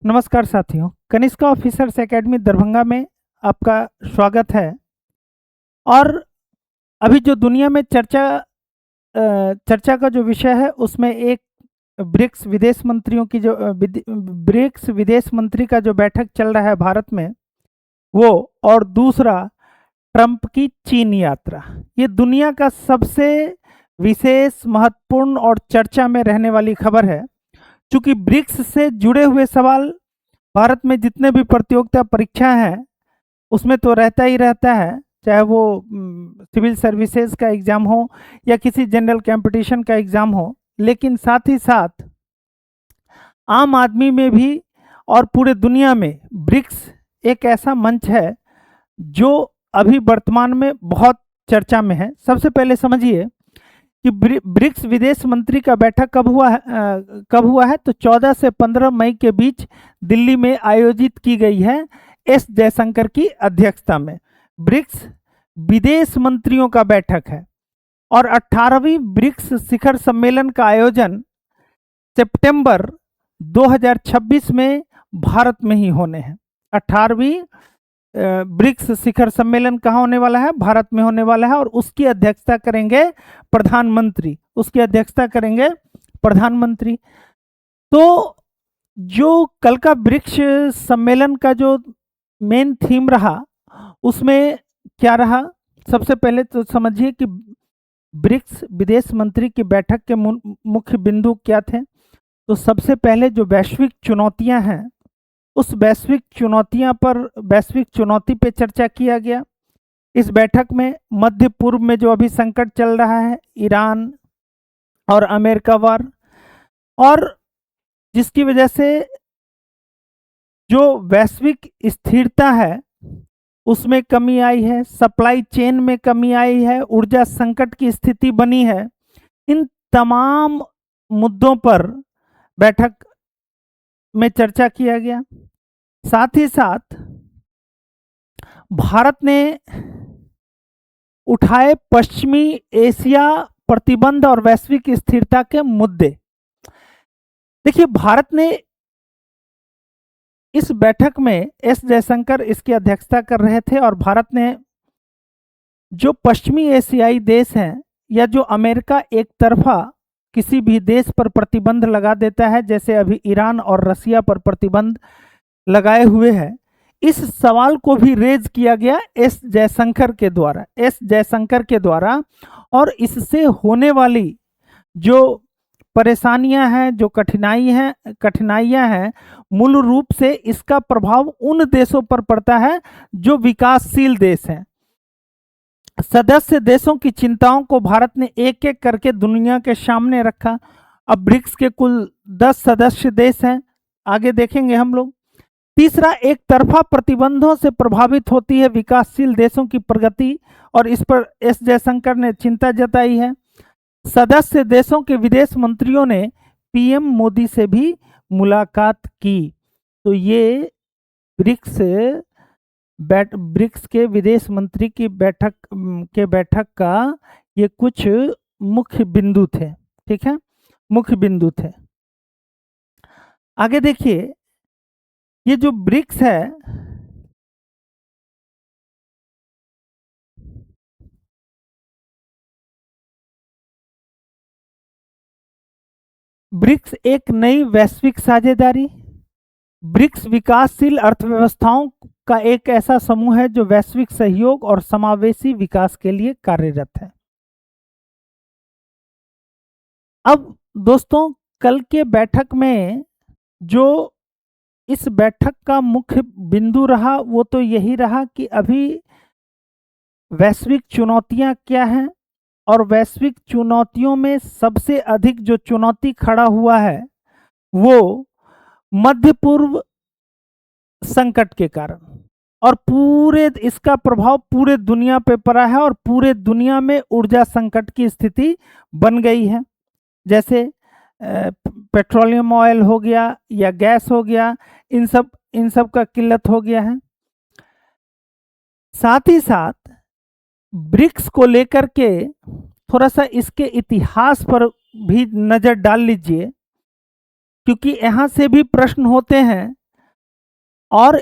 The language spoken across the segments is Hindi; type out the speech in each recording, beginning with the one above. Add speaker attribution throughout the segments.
Speaker 1: नमस्कार साथियों, कनिष्का ऑफिसर्स एकेडमी दरभंगा में आपका स्वागत है। और अभी जो दुनिया में चर्चा का जो विषय है उसमें एक ब्रिक्स विदेश मंत्रियों की जो ब्रिक्स विदेश मंत्री का जो बैठक चल रहा है भारत में वो, और दूसरा ट्रंप की चीन यात्रा। ये दुनिया का सबसे विशेष, महत्वपूर्ण और चर्चा में रहने वाली खबर है। चूंकि ब्रिक्स से जुड़े हुए सवाल भारत में जितने भी प्रतियोगिता परीक्षा हैं उसमें तो रहता ही रहता है, चाहे वो सिविल सर्विसेज का एग्ज़ाम हो या किसी जनरल कंपटीशन का एग्ज़ाम हो। लेकिन साथ ही साथ आम आदमी में भी और पूरे दुनिया में ब्रिक्स एक ऐसा मंच है जो अभी वर्तमान में बहुत चर्चा में है। सबसे पहले समझिए कि ब्रिक्स विदेश मंत्री का बैठक कब हुआ है तो 14 से 15 मई के बीच दिल्ली में आयोजित की गई है एस जयशंकर की अध्यक्षता में। ब्रिक्स विदेश मंत्रियों का बैठक है और 18वीं ब्रिक्स शिखर सम्मेलन का आयोजन सितंबर 2026 में भारत में ही होने हैं। 18वीं ब्रिक्स शिखर सम्मेलन कहाँ होने वाला है? भारत में होने वाला है और उसकी अध्यक्षता करेंगे प्रधानमंत्री। तो जो कल का ब्रिक्स सम्मेलन का जो मेन थीम रहा उसमें क्या रहा? सबसे पहले तो समझिए कि ब्रिक्स विदेश मंत्री की बैठक के मुख्य बिंदु क्या थे। तो सबसे पहले जो वैश्विक चुनौतियां हैं उस वैश्विक चुनौती पे चर्चा किया गया। इस बैठक में मध्य पूर्व में जो अभी संकट चल रहा है, ईरान और अमेरिका वार, और जिसकी वजह से जो वैश्विक स्थिरता है उसमें कमी आई है, सप्लाई चेन में कमी आई है, ऊर्जा संकट की स्थिति बनी है। इन तमाम मुद्दों पर बैठक में चर्चा किया गया। साथ ही साथ भारत ने उठाए पश्चिमी एशिया प्रतिबंध और वैश्विक स्थिरता के मुद्दे। देखिए, भारत ने इस बैठक में एस जयशंकर इसकी अध्यक्षता कर रहे थे और भारत ने जो पश्चिमी एशियाई देश हैं या जो अमेरिका एक तरफा किसी भी देश पर प्रतिबंध लगा देता है, जैसे अभी ईरान और रसिया पर प्रतिबंध लगाए हुए हैं, इस सवाल को भी रेज किया गया एस जयशंकर के द्वारा। और इससे होने वाली जो परेशानियां हैं, जो कठिनाइयां हैं, मूल रूप से इसका प्रभाव उन देशों पर पड़ता है जो विकासशील देश हैं। सदस्य देशों की चिंताओं को भारत ने एक एक करके दुनिया के सामने रखा। अब ब्रिक्स के कुल 10 सदस्य देश हैं, आगे देखेंगे हम लोग। तीसरा, एक तरफा प्रतिबंधों से प्रभावित होती है विकासशील देशों की प्रगति, और इस पर एस जयशंकर ने चिंता जताई है। सदस्य देशों के विदेश मंत्रियों ने पीएम मोदी से भी मुलाकात की। तो ये ब्रिक्स के विदेश मंत्री की बैठक का ये कुछ मुख्य बिंदु थे। ठीक है, मुख्य बिंदु थे। आगे देखिए, ये जो ब्रिक्स है, ब्रिक्स एक नई वैश्विक साझेदारी, ब्रिक्स विकासशील अर्थव्यवस्थाओं का एक ऐसा समूह है जो वैश्विक सहयोग और समावेशी विकास के लिए कार्यरत है। अब दोस्तों, कल के बैठक में जो इस बैठक का मुख्य बिंदु रहा वो तो यही रहा कि अभी वैश्विक चुनौतियां क्या हैं, और वैश्विक चुनौतियों में सबसे अधिक जो चुनौती खड़ा हुआ है वो मध्य पूर्व संकट के कारण, और पूरे इसका प्रभाव पूरे दुनिया पे पड़ा है और पूरे दुनिया में ऊर्जा संकट की स्थिति बन गई है। जैसे पेट्रोलियम ऑयल हो गया या गैस हो गया, इन सब का किल्लत हो गया है। साथ ही साथ ब्रिक्स को लेकर के थोड़ा सा इसके इतिहास पर भी नज़र डाल लीजिए, क्योंकि यहाँ से भी प्रश्न होते हैं और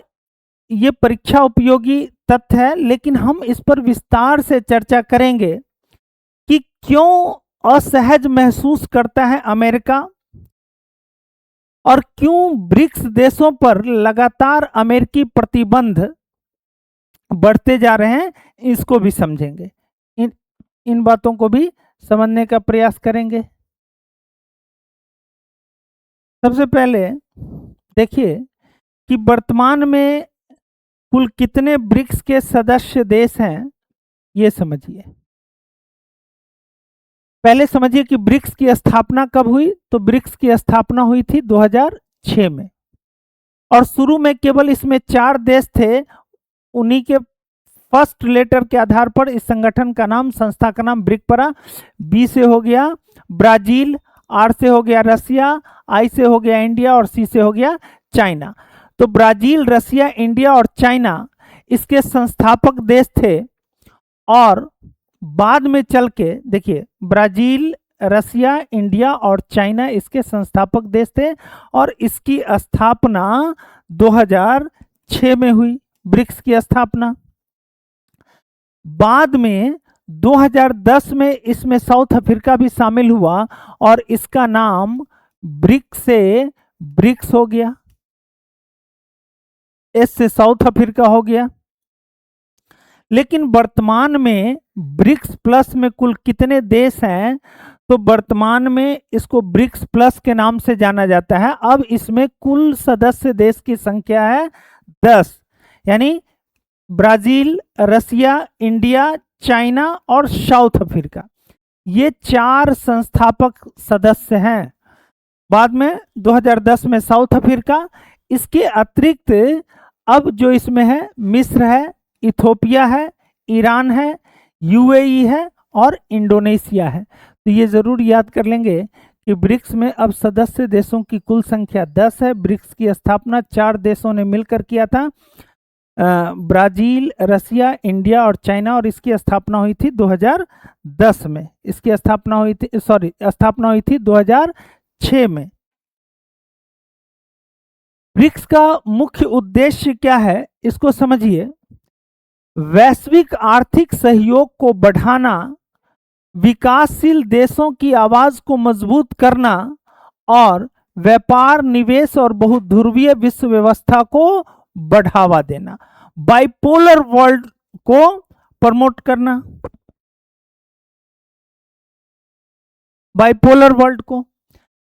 Speaker 1: ये परीक्षा उपयोगी तथ्य है, लेकिन हम इस पर विस्तार से चर्चा करेंगे कि क्यों असहज महसूस करता है अमेरिका और क्यों ब्रिक्स देशों पर लगातार अमेरिकी प्रतिबंध बढ़ते जा रहे हैं, इसको भी समझेंगे। इन इन बातों को भी समझने का प्रयास करेंगे। सबसे पहले देखिए कि वर्तमान में कुल कितने ब्रिक्स के सदस्य देश हैं, ये समझिए। पहले समझिए कि ब्रिक्स की स्थापना कब हुई। तो ब्रिक्स की स्थापना हुई थी 2006 में, और शुरू में केवल इसमें 4 देश थे। उन्हीं के फर्स्ट लेटर के आधार पर इस संगठन का नाम, संस्था का नाम ब्रिक पड़ा। बी से हो गया ब्राजील, आर से हो गया रसिया, आई से हो गया इंडिया और सी से हो गया चाइना। तो ब्राजील, रसिया, इंडिया और चाइना इसके संस्थापक देश थे। और बाद में चल के देखिए, ब्राजील, रसिया, इंडिया और चाइना इसके संस्थापक देश थे, और इसकी स्थापना 2006 में हुई, ब्रिक्स की स्थापना। बाद में 2010 में इसमें साउथ अफ्रीका भी शामिल हुआ, और इसका नाम ब्रिक्स से ब्रिक्स हो गया, एस से साउथ अफ्रीका हो गया। लेकिन वर्तमान में ब्रिक्स प्लस में कुल कितने देश हैं? तो वर्तमान में इसको ब्रिक्स प्लस के नाम से जाना जाता है। अब इसमें कुल सदस्य देश की संख्या है 10, यानी ब्राजील, रसिया, इंडिया, चाइना और साउथ अफ्रीका, ये 4 संस्थापक सदस्य हैं। बाद में 2010 में साउथ अफ्रीका। इसके अतिरिक्त अब जो इसमें है, मिस्र है, इथोपिया है, ईरान है, यूएई है और इंडोनेशिया है। तो ये जरूर याद कर लेंगे कि ब्रिक्स में अब सदस्य देशों की कुल संख्या 10 है। ब्रिक्स की स्थापना 4 देशों ने मिलकर किया था, ब्राजील, रसिया, इंडिया और चाइना, और इसकी स्थापना हुई थी 2010 में। इसकी स्थापना हुई थी, स्थापना हुई थी 2006 में। ब्रिक्स का मुख्य उद्देश्य क्या है, इसको समझिए। वैश्विक आर्थिक सहयोग को बढ़ाना, विकासशील देशों की आवाज को मजबूत करना और व्यापार, निवेश और बहुध्रुवीय विश्व व्यवस्था को बढ़ावा देना, बाइपोलर वर्ल्ड को प्रमोट करना, बाइपोलर वर्ल्ड को।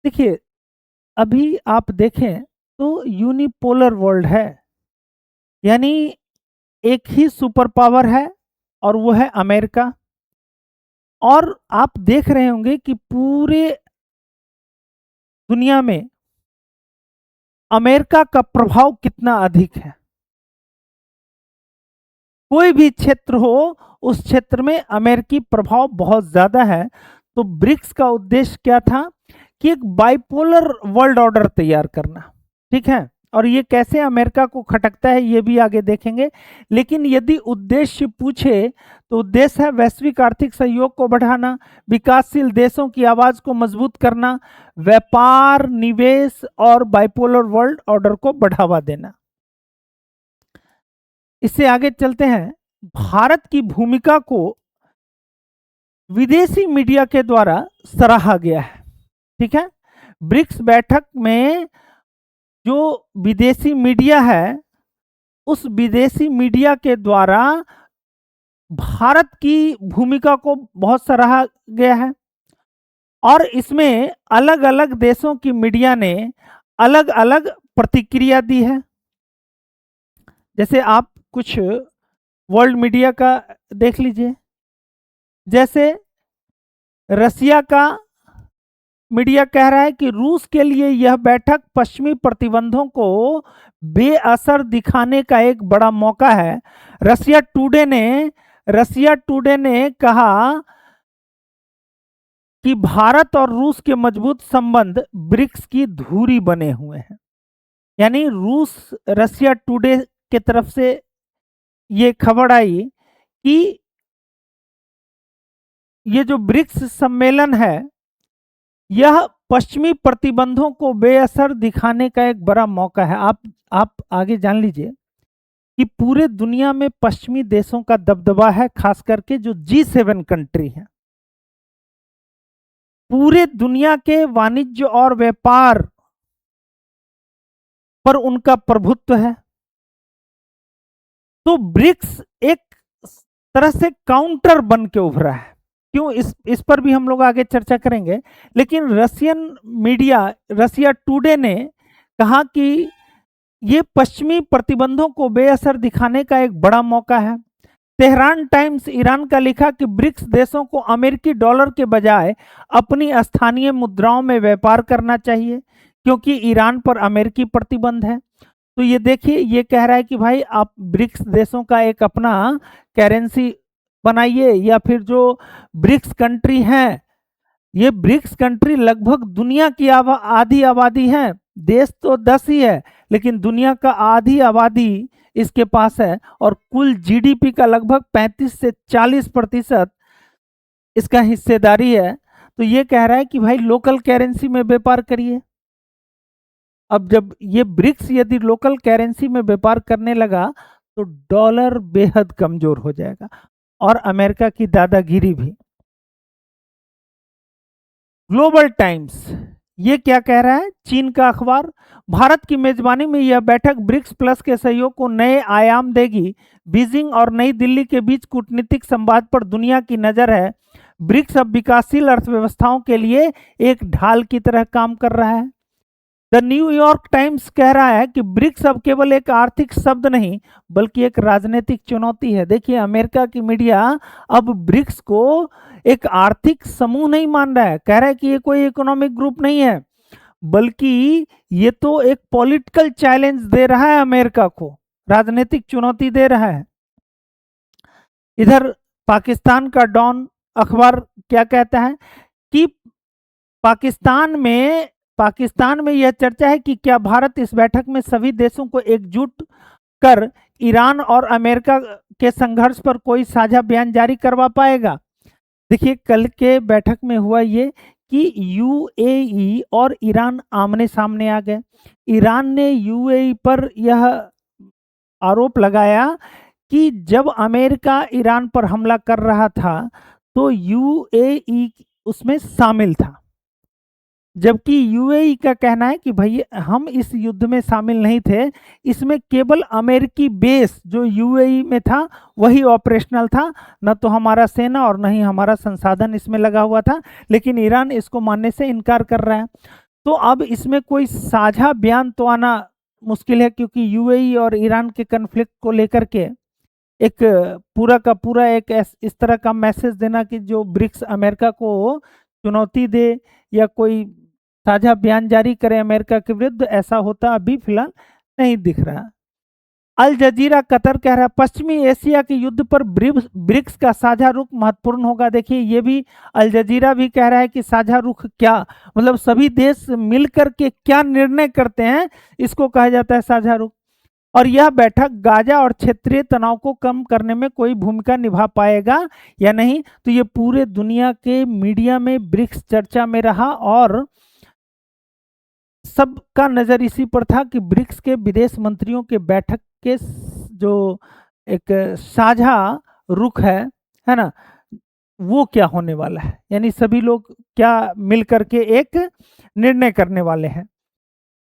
Speaker 1: देखिए, अभी आप देखें तो यूनिपोलर वर्ल्ड है, यानी एक ही सुपर पावर है और वो है अमेरिका। और आप देख रहे होंगे कि पूरे दुनिया में अमेरिका का प्रभाव कितना अधिक है। कोई भी क्षेत्र हो, उस क्षेत्र में अमेरिकी प्रभाव बहुत ज्यादा है। तो ब्रिक्स का उद्देश्य क्या था कि एक बाइपोलर वर्ल्ड ऑर्डर तैयार करना, ठीक है। और ये कैसे अमेरिका को खटकता है, ये भी आगे देखेंगे। लेकिन यदि उद्देश्य पूछे तो उद्देश्य है वैश्विक आर्थिक सहयोग को बढ़ाना, विकासशील देशों की आवाज को मजबूत करना, व्यापार, निवेश और बाइपोलर वर्ल्ड ऑर्डर को बढ़ावा देना। इससे आगे चलते हैं। भारत की भूमिका को विदेशी मीडिया के द्वारा सराहा गया है, ठीक है। ब्रिक्स बैठक में जो विदेशी मीडिया है, उस विदेशी मीडिया के द्वारा भारत की भूमिका को बहुत सराहा गया है। और इसमें अलग अलग देशों की मीडिया ने अलग अलग प्रतिक्रिया दी है। जैसे आप कुछ वर्ल्ड मीडिया का देख लीजिए। जैसे रसिया का मीडिया कह रहा है कि रूस के लिए यह बैठक पश्चिमी प्रतिबंधों को बेअसर दिखाने का एक बड़ा मौका है। रसिया टुडे ने कहा कि भारत और रूस के मजबूत संबंध ब्रिक्स की धुरी बने हुए हैं। यानी रूस, रसिया टुडे के तरफ से ये खबर आई कि ये जो ब्रिक्स सम्मेलन है, यह पश्चिमी प्रतिबंधों को बेअसर दिखाने का एक बड़ा मौका है। आप आगे जान लीजिए कि पूरे दुनिया में पश्चिमी देशों का दबदबा है, खास करके जो G7 कंट्री हैं। पूरे दुनिया के वाणिज्य और व्यापार पर उनका प्रभुत्व है। तो ब्रिक्स एक तरह से काउंटर बन के उभरा है। क्यों, इस पर भी हम लोग आगे चर्चा करेंगे। लेकिन रशियन मीडिया, रशिया टुडे ने कहा कि ये पश्चिमी प्रतिबंधों को बेअसर दिखाने का एक बड़ा मौका है। तेहरान टाइम्स ईरान का लिखा कि ब्रिक्स देशों को अमेरिकी डॉलर के बजाय अपनी स्थानीय मुद्राओं में व्यापार करना चाहिए, क्योंकि ईरान पर अमेरिकी प्रतिबंध है। तो ये देखिए, ये कह रहा है कि भाई आप ब्रिक्स देशों का एक अपना करेंसी बनाइए, या फिर जो ब्रिक्स कंट्री हैं, ये ब्रिक्स कंट्री लगभग दुनिया की आधी आबादी है। देश तो 10 ही है, लेकिन दुनिया का आधी आबादी इसके पास है, और कुल जीडीपी का लगभग 35 से 40% इसका हिस्सेदारी है। तो ये कह रहा है कि भाई लोकल करेंसी में व्यापार करिए। अब जब ये ब्रिक्स यदि लोकल करेंसी में व्यापार करने लगा तो डॉलर बेहद कमजोर हो जाएगा, और अमेरिका की दादागिरी भी। ग्लोबल टाइम्स ये क्या कह रहा है, चीन का अखबार, भारत की मेजबानी में यह बैठक ब्रिक्स प्लस के सहयोग को नए आयाम देगी। बीजिंग और नई दिल्ली के बीच कूटनीतिक संवाद पर दुनिया की नजर है। ब्रिक्स अब विकासशील अर्थव्यवस्थाओं के लिए एक ढाल की तरह काम कर रहा है। द न्यूयॉर्क टाइम्स कह रहा है कि ब्रिक्स अब केवल एक आर्थिक शब्द नहीं, बल्कि एक राजनीतिक चुनौती है। देखिए, अमेरिका की मीडिया अब ब्रिक्स को एक आर्थिक समूह नहीं मान रहा है, कह रहा है कि ये कोई इकोनॉमिक ग्रुप नहीं है, बल्कि ये तो एक पॉलिटिकल चैलेंज दे रहा है अमेरिका को, राजनीतिक चुनौती दे रहा है। इधर पाकिस्तान का डॉन अखबार क्या कहता है कि पाकिस्तान में यह चर्चा है कि क्या भारत इस बैठक में सभी देशों को एकजुट कर ईरान और अमेरिका के संघर्ष पर कोई साझा बयान जारी करवा पाएगा। देखिए, कल के बैठक में हुआ ये कि यूएई और ईरान आमने सामने आ गए। ईरान ने यूएई पर यह आरोप लगाया कि जब अमेरिका ईरान पर हमला कर रहा था तो यूएई उसमें शामिल था, जबकि यूएई का कहना है कि भाई हम इस युद्ध में शामिल नहीं थे, इसमें केवल अमेरिकी बेस जो यूएई में था वही ऑपरेशनल था, न तो हमारा सेना और न ही हमारा संसाधन इसमें लगा हुआ था। लेकिन ईरान इसको मानने से इनकार कर रहा है। तो अब इसमें कोई साझा बयान तो आना मुश्किल है, क्योंकि यूएई और ईरान के कन्फ्लिक्ट को लेकर के एक पूरा का पूरा एक इस तरह का मैसेज देना कि जो ब्रिक्स अमेरिका को चुनौती दे या कोई साझा बयान जारी करे अमेरिका के विरुद्ध, ऐसा होता अभी फिलहाल नहीं दिख रहा। अल जजीरा कतर कह रहा है पश्चिमी एशिया के युद्ध पर ब्रिक्स का साझा रुख महत्वपूर्ण होगा। देखिए, ये भी अल जजीरा भी कह रहा है कि साझा रुख क्या, मतलब सभी देश मिलकर के क्या निर्णय करते हैं, इसको कहा जाता है साझा रुख। और यह बैठक गाजा और क्षेत्रीय तनाव को कम करने में कोई भूमिका निभा पाएगा या नहीं, तो ये पूरे दुनिया के मीडिया में ब्रिक्स चर्चा में रहा, और सबका नजर इसी पर था कि ब्रिक्स के विदेश मंत्रियों के बैठक के जो एक साझा रुख है ना, वो क्या होने वाला है, यानी सभी लोग क्या मिलकर के एक निर्णय करने वाले हैं।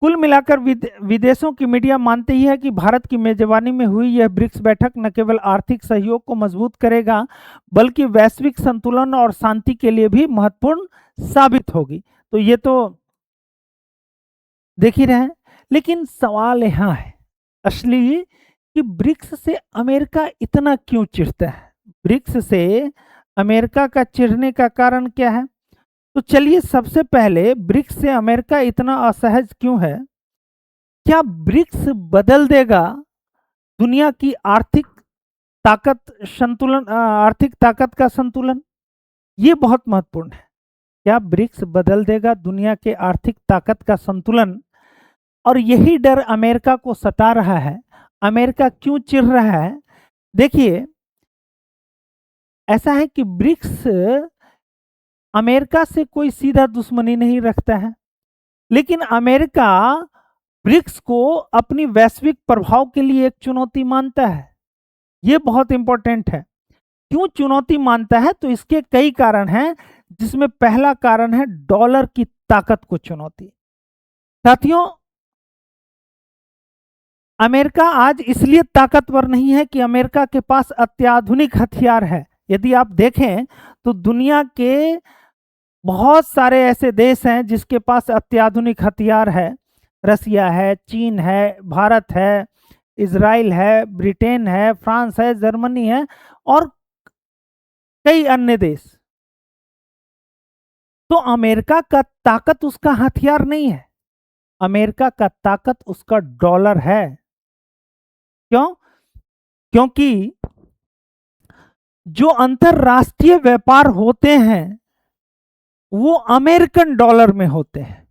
Speaker 1: कुल मिलाकर विदेशों की मीडिया मानते ही है कि भारत की मेजबानी में हुई यह ब्रिक्स बैठक न केवल आर्थिक सहयोग को मजबूत करेगा, बल्कि वैश्विक संतुलन और शांति के लिए भी महत्वपूर्ण साबित होगी। तो ये तो देख ही रहे हैं, लेकिन सवाल यहाँ है असली कि ब्रिक्स से अमेरिका इतना क्यों चिढ़ता है, ब्रिक्स से अमेरिका का चिढ़ने का कारण क्या है। तो चलिए, सबसे पहले ब्रिक्स से अमेरिका इतना असहज क्यों है। क्या ब्रिक्स बदल देगा दुनिया की आर्थिक ताकत का संतुलन, ये बहुत महत्वपूर्ण है। क्या ब्रिक्स बदल देगा दुनिया के आर्थिक ताकत का संतुलन, और यही डर अमेरिका को सता रहा है। अमेरिका क्यों चिढ़ रहा है, देखिए, ऐसा है कि ब्रिक्स अमेरिका से कोई सीधा दुश्मनी नहीं रखता है, लेकिन अमेरिका ब्रिक्स को अपनी वैश्विक प्रभाव के लिए एक चुनौती मानता है। ये बहुत इंपॉर्टेंट है। क्यों चुनौती मानता है? तो इसके कई कारण हैं, जिसमें पहला कारण है डॉलर की ताकत को चुनौती। साथियों, अमेरिका आज इसलिए ताकतवर नहीं है कि अमेरिका के पास अत्याधुनिक हथियार है। यदि आप देखें तो दुनिया के बहुत सारे ऐसे देश हैं जिसके पास अत्याधुनिक हथियार है। रसिया है, चीन है, भारत है, इजराइल है, ब्रिटेन है, फ्रांस है, जर्मनी है और कई अन्य देश। तो अमेरिका का ताकत उसका हथियार नहीं है, अमेरिका का ताकत उसका डॉलर है। क्यों? क्योंकि जो अंतरराष्ट्रीय व्यापार होते हैं वो अमेरिकन डॉलर में होते हैं।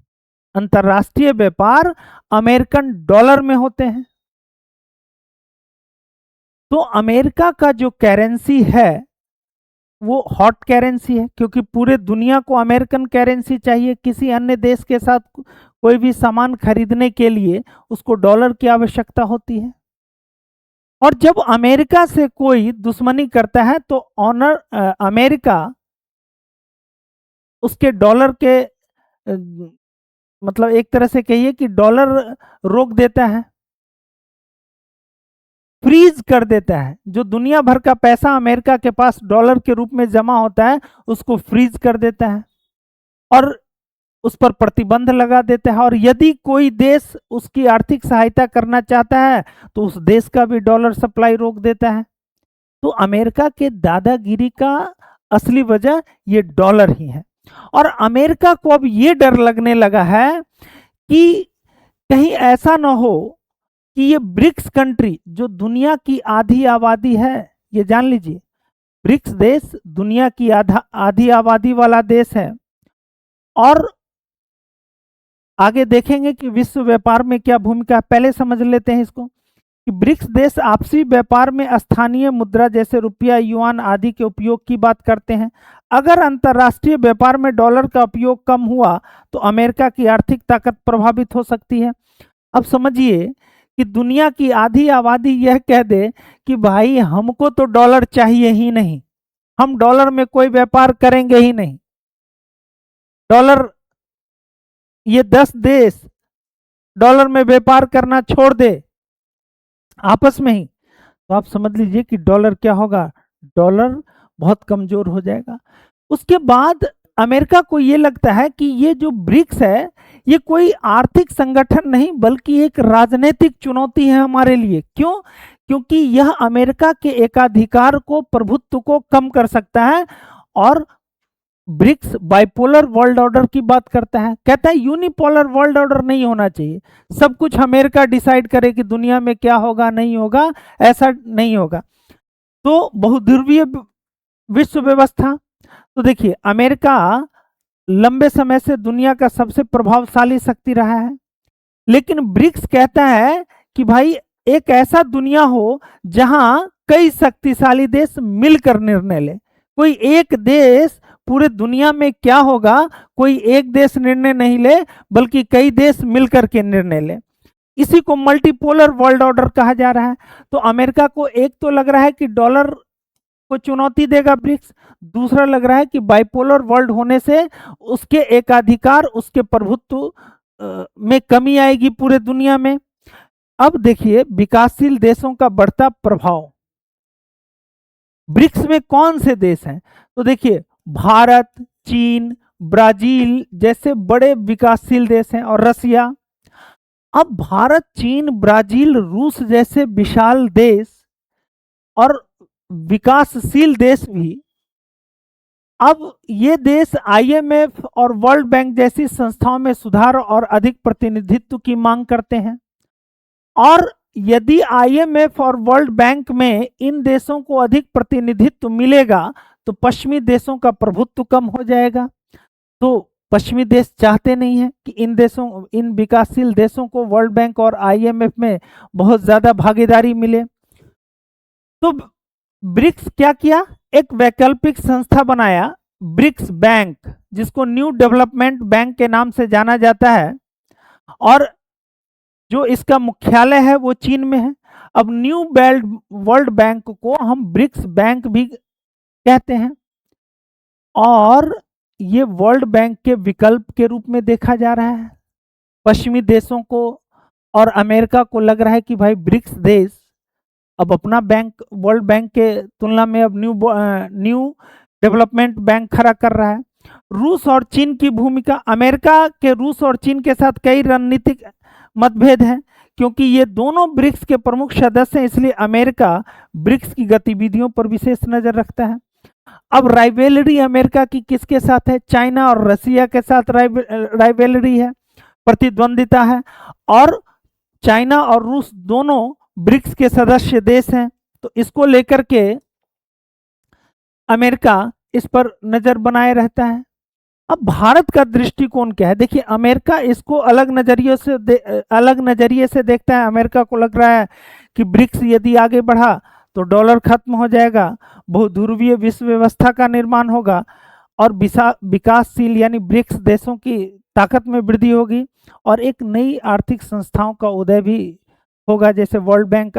Speaker 1: अंतरराष्ट्रीय व्यापार अमेरिकन डॉलर में होते हैं। तो अमेरिका का जो करेंसी है वो हॉट करेंसी है, क्योंकि पूरे दुनिया को अमेरिकन करेंसी चाहिए। किसी अन्य देश के साथ कोई भी सामान खरीदने के लिए उसको डॉलर की आवश्यकता होती है। और जब अमेरिका से कोई दुश्मनी करता है तो अमेरिका उसके डॉलर के मतलब एक तरह से कहिए कि डॉलर रोक देता है, फ्रीज कर देता है। जो दुनिया भर का पैसा अमेरिका के पास डॉलर के रूप में जमा होता है उसको फ्रीज कर देता है और उस पर प्रतिबंध लगा देता है। और यदि कोई देश उसकी आर्थिक सहायता करना चाहता है तो उस देश का भी डॉलर सप्लाई रोक देता है। तो अमेरिका के दादागिरी का असली वजह ये डॉलर ही है। और अमेरिका को अब ये डर लगने लगा है कि कहीं ऐसा ना हो कि ये ब्रिक्स कंट्री, जो दुनिया की आधी आबादी है, ये जान लीजिए ब्रिक्स देश दुनिया की आधी आबादी वाला देश है। और आगे देखेंगे कि विश्व व्यापार में क्या भूमिका है। पहले समझ लेते हैं इसको कि ब्रिक्स देश आपसी व्यापार में स्थानीय मुद्रा जैसे रुपया, युआन आदि के उपयोग की बात करते हैं। अगर अंतर्राष्ट्रीय व्यापार में डॉलर का उपयोग कम हुआ तो अमेरिका की आर्थिक ताकत प्रभावित हो सकती है। अब समझिए कि दुनिया की आधी आबादी यह कह दे कि भाई हमको तो डॉलर चाहिए ही नहीं, हम डॉलर में कोई व्यापार करेंगे ही नहीं। डॉलर, ये 10 देश डॉलर में व्यापार करना छोड़ दे आपस में ही, तो आप समझ लीजिए कि डॉलर क्या होगा, डॉलर बहुत कमजोर हो जाएगा। उसके बाद अमेरिका को ये लगता है कि ये जो ब्रिक्स है ये कोई आर्थिक संगठन नहीं बल्कि एक राजनीतिक चुनौती है हमारे लिए। क्यों? क्योंकि यह अमेरिका के एकाधिकार को, प्रभुत्व को कम कर सकता है। और ब्रिक्स बाइपोलर वर्ल्ड ऑर्डर की बात करता है, कहता है यूनिपोलर वर्ल्ड ऑर्डर नहीं होना चाहिए, सब कुछ अमेरिका डिसाइड करे कि दुनिया में क्या होगा नहीं होगा, ऐसा नहीं होगा। तो बहुध्रुवीय विश्व व्यवस्था, तो देखिए अमेरिका लंबे समय से दुनिया का सबसे प्रभावशाली शक्ति रहा है, लेकिन ब्रिक्स कहता है कि भाई एक ऐसा दुनिया हो जहां कई शक्तिशाली देश मिलकर निर्णय ले। कोई एक देश पूरे दुनिया में क्या होगा, कोई एक देश निर्णय नहीं ले बल्कि कई देश मिलकर के निर्णय ले। इसी को मल्टीपोलर वर्ल्ड ऑर्डर कहा जा रहा है। तो अमेरिका को एक तो लग रहा है कि डॉलर को चुनौती देगा ब्रिक्स, दूसरा लग रहा है कि बाइपोलर वर्ल्ड होने से उसके एकाधिकार, उसके प्रभुत्व में कमी आएगी पूरे दुनिया में। अब देखिए विकासशील देशों का बढ़ता प्रभाव, ब्रिक्स में कौन से देश हैं? तो देखिए भारत, चीन, ब्राजील जैसे बड़े विकासशील देश हैं और रसिया। अब भारत, चीन, ब्राजील, रूस जैसे विशाल देश और विकासशील देश भी, अब ये देश आईएमएफ और वर्ल्ड बैंक जैसी संस्थाओं में सुधार और अधिक प्रतिनिधित्व की मांग करते हैं। और यदि आईएमएफ और वर्ल्ड बैंक में इन देशों को अधिक प्रतिनिधित्व मिलेगा तो पश्चिमी देशों का प्रभुत्व कम हो जाएगा। तो पश्चिमी देश चाहते नहीं है कि इन विकासशील देशों को वर्ल्ड बैंक और आईएमएफ में बहुत ज्यादा भागीदारी मिले। तो ब्रिक्स क्या किया, एक वैकल्पिक संस्था बनाया, ब्रिक्स बैंक, जिसको न्यू डेवलपमेंट बैंक के नाम से जाना जाता है, और जो इसका मुख्यालय है वो चीन में है। अब न्यू वर्ल्ड बैंक को हम ब्रिक्स बैंक भी कहते हैं, और ये वर्ल्ड बैंक के विकल्प के रूप में देखा जा रहा है। पश्चिमी देशों को और अमेरिका को लग रहा है कि भाई ब्रिक्स देश अब अपना बैंक वर्ल्ड बैंक के तुलना में अब न्यू डेवलपमेंट बैंक खड़ा कर रहा है। रूस और चीन की भूमिका, अमेरिका के रूस और चीन के साथ कई रणनीतिक मतभेद हैं, क्योंकि ये दोनों ब्रिक्स के प्रमुख सदस्य हैं, इसलिए अमेरिका ब्रिक्स की गतिविधियों पर विशेष नजर रखता है। अब राइवेलरी अमेरिका की किसके साथ है? चाइना और रसिया के साथ राइवेलरी है, प्रतिद्वंदिता है, और चाइना और रूस दोनों ब्रिक्स के सदस्य देश हैं, तो इसको लेकर के अमेरिका इस पर नजर बनाए रहता है। अब भारत का दृष्टिकोण क्या है? देखिए, अमेरिका इसको अलग नजरिए से देखता है। अमेरिका को लग रहा है कि ब्रिक्स यदि आगे बढ़ा तो डॉलर खत्म हो जाएगा, बहुध्रुवीय विश्व व्यवस्था का निर्माण होगा, और विकासशील यानी ब्रिक्स देशों की ताकत में वृद्धि होगी, और एक नई आर्थिक संस्थाओं का उदय भी होगा, जैसे वर्ल्ड बैंक,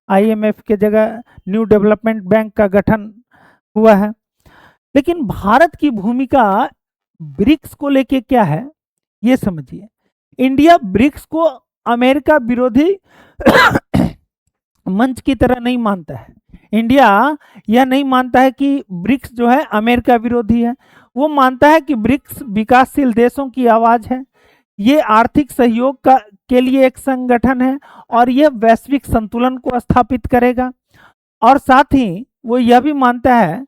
Speaker 1: IMF के जगह न्यू डेवलपमेंट बैंक का गठन हुआ है। लेकिन भारत की भूमिका ब्रिक्स को लेके क्या है, ये समझिए। इंडिया ब्रिक्स को अमेरिका विरोधी मंच की तरह नहीं मानता है। इंडिया यह नहीं मानता है कि ब्रिक्स जो है अमेरिका विरोधी है, वो मानता है कि ब्रिक्स विकासशील देशों की आवाज है, ये आर्थिक सहयोग के लिए एक संगठन है, और यह वैश्विक संतुलन को स्थापित करेगा। और साथ ही वो यह भी मानता है,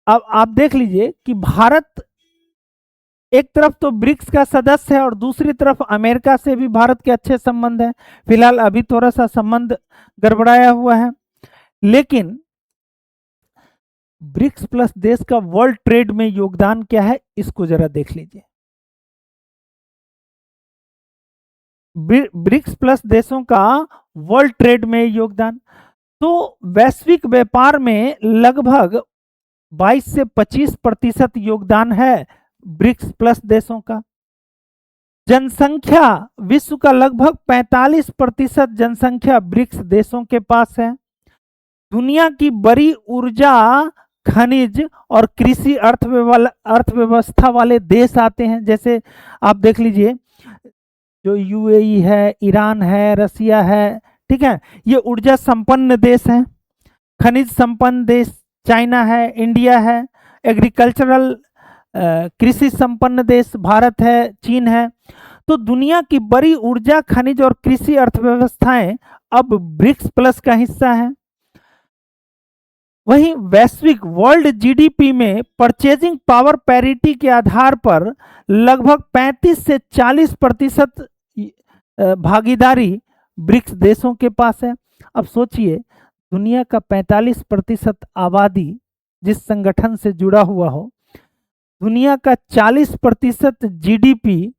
Speaker 1: अब आप देख लीजिए कि भारत एक तरफ तो ब्रिक्स का सदस्य है और दूसरी तरफ अमेरिका से भी भारत के अच्छे संबंध हैं। फिलहाल अभी थोड़ा सा संबंध गड़बड़ाया हुआ है, लेकिन ब्रिक्स प्लस देश का वर्ल्ड ट्रेड में योगदान क्या है, इसको जरा देख लीजिए। ब्रिक्स प्लस देशों का वर्ल्ड ट्रेड में योगदान, तो वैश्विक व्यापार में लगभग 22 से 25% योगदान है ब्रिक्स प्लस देशों का। जनसंख्या, विश्व का लगभग 45% जनसंख्या ब्रिक्स देशों के पास है। दुनिया की बड़ी ऊर्जा, खनिज और कृषि अर्थव्यवस्था वाले देश आते हैं, जैसे आप देख लीजिए जो UAE है, ईरान है, रसिया है, ठीक है, ये ऊर्जा संपन्न देश हैं। खनिज संपन्न देश चाइना है, इंडिया है। एग्रीकल्चरल कृषि संपन्न देश भारत है, चीन है। तो दुनिया की बड़ी ऊर्जा, खनिज और कृषि अर्थव्यवस्थाएं अब ब्रिक्स प्लस का हिस्सा है। वहीं वैश्विक वर्ल्ड GDP में परचेजिंग पावर पैरिटी के आधार पर लगभग 35 से 40% भागीदारी ब्रिक्स देशों के पास है। अब सोचिए, दुनिया का 45% आबादी जिस संगठन से जुड़ा हुआ हो, दुनिया का 40% GDP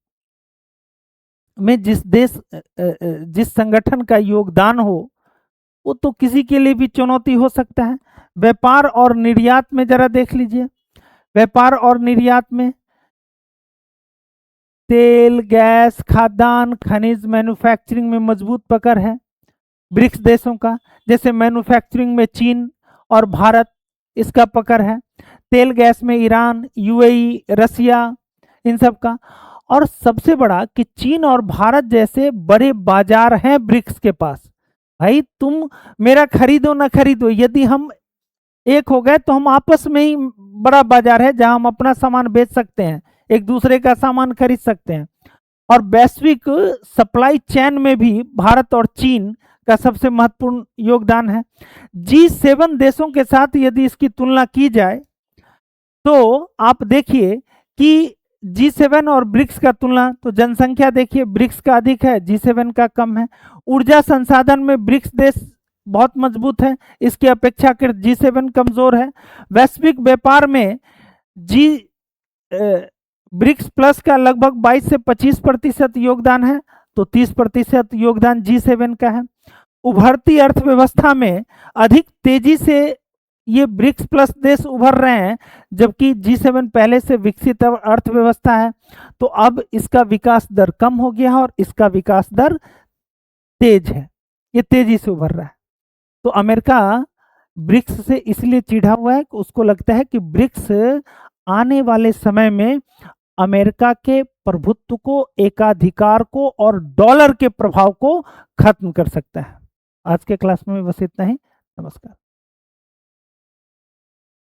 Speaker 1: में जिस संगठन का योगदान हो, वो तो किसी के लिए भी चुनौती हो सकता है। व्यापार और निर्यात में जरा देख लीजिए, व्यापार और निर्यात में तेल, गैस, खाद्यान्न, खनिज, मैन्युफैक्चरिंग में मजबूत पकड़ है ब्रिक्स देशों का। जैसे मैन्युफैक्चरिंग में चीन और भारत, इसका पकड़ है। तेल गैस में ईरान, UAE, रसिया, इन सब का। और सबसे बड़ा कि चीन और भारत जैसे बड़े बाजार हैं ब्रिक्स के पास। भाई तुम मेरा खरीदो ना खरीदो, यदि हम एक हो गए तो हम आपस में ही बड़ा बाजार है जहां हम अपना सामान बेच सकते हैं, एक दूसरे का सामान खरीद सकते हैं। और वैश्विक सप्लाई चेन में भी भारत और चीन का सबसे महत्वपूर्ण योगदान है। G7 देशों के साथ यदि इसकी तुलना की जाए तो आप देखिए कि G7 और ब्रिक्स का तुलना, तो जनसंख्या देखिए ब्रिक्स का अधिक है, G7 का कम है। ऊर्जा संसाधन में ब्रिक्स देश बहुत मजबूत है, इसकी अपेक्षाकृत G7 कमजोर है। वैश्विक व्यापार में ब्रिक्स प्लस का लगभग 22 से 25% योगदान है, तो 30% योगदान G7 का है। उभरती अर्थव्यवस्था में अधिक तेजी से ये ब्रिक्स प्लस देश उभर रहे हैं, जबकि G7 पहले से विकसित अर्थव्यवस्था है। तो अब इसका विकास दर कम हो गया है और इसका विकास दर तेज है, ये तेजी से उभर रहा है। तो अमेरिका ब्रिक्स से इसलिए चिढ़ा हुआ है कि उसको लगता है कि ब्रिक्स आने वाले समय में अमेरिका के प्रभुत्व को, एकाधिकार को और डॉलर के प्रभाव को खत्म कर सकता है। आज के क्लास में बस इतना ही। नमस्कार।